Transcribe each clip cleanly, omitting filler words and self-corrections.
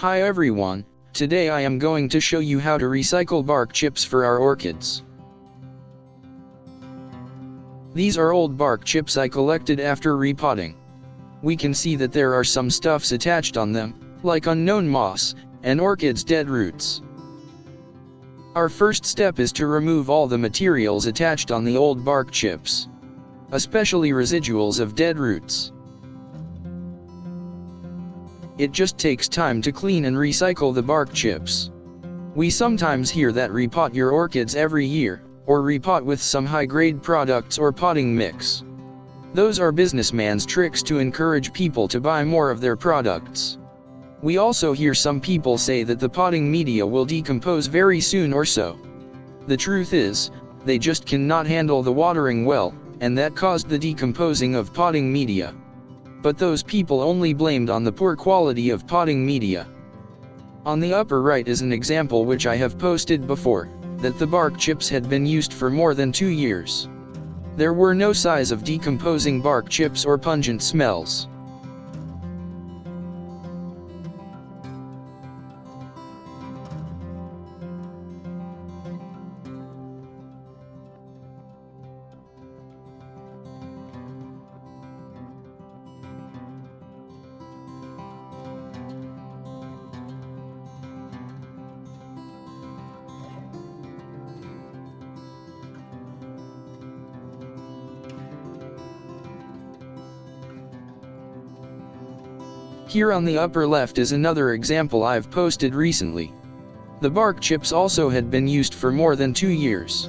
Hi everyone, today I am going to show you how to recycle bark chips for our orchids. These are old bark chips I collected after repotting. We can see that there are some stuffs attached on them, like unknown moss, and orchids' dead roots. Our first step is to remove all the materials attached on the old bark chips, especially residuals of dead roots. It just takes time to clean and recycle the bark chips. We sometimes hear that repot your orchids every year, or repot with some high-grade products or potting mix. Those are businessman's tricks to encourage people to buy more of their products. We also hear some people say that the potting media will decompose very soon or so. The truth is, they just cannot handle the watering well, and that caused the decomposing of potting media. But those people only blamed on the poor quality of potting media. On the upper right is an example which I have posted before, that the bark chips had been used for more than 2 years. There were no signs of decomposing bark chips or pungent smells. Here on the upper left is another example I've posted recently. The bark chips also had been used for more than 2 years.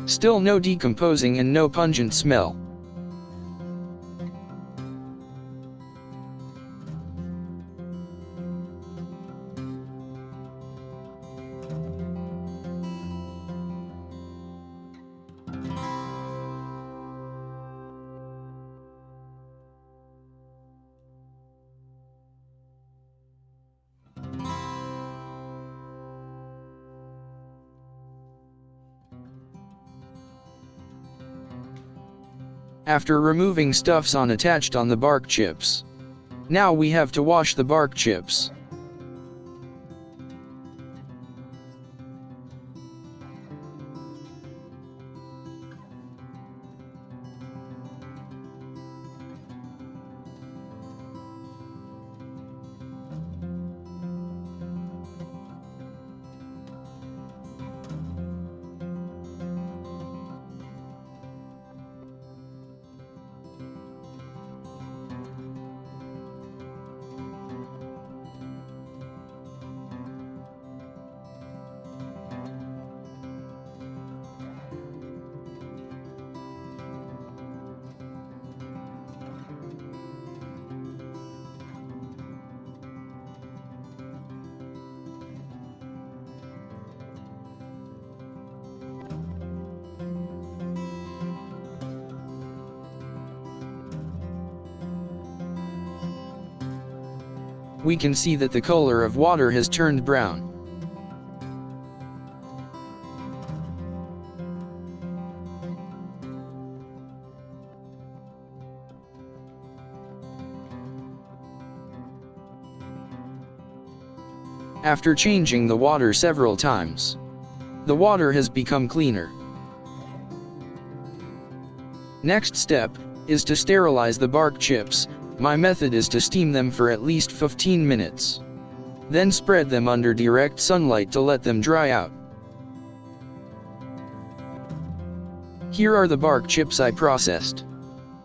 Still no decomposing and no pungent smell. After removing stuffs attached on the bark chips, now we have to wash the bark chips. We can see that the color of water has turned brown. After changing the water several times, the water has become cleaner. Next step is to sterilize the bark chips. My method is to steam them for at least 15 minutes. Then spread them under direct sunlight to let them dry out. Here are the bark chips I processed.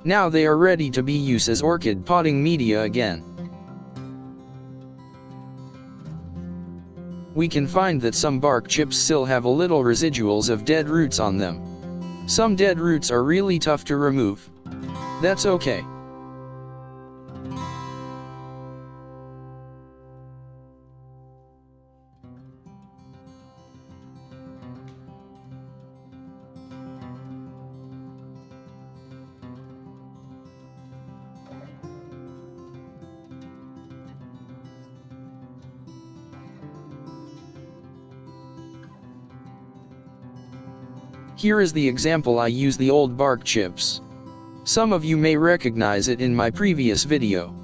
Now they are ready to be used as orchid potting media again. We can find that some bark chips still have a little residuals of dead roots on them. Some dead roots are really tough to remove. That's okay. Here is the example I use the old bark chips. Some of you may recognize it in my previous video.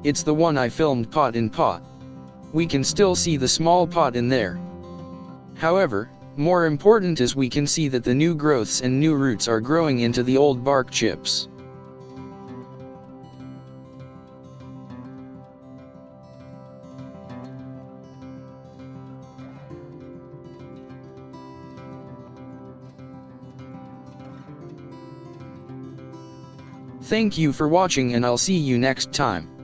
It's the one I filmed pot in pot. we can still see the small pot in there. However, more important is we can see that the new growths and new roots are growing into the old bark chips. Thank you for watching, and I'll see you next time.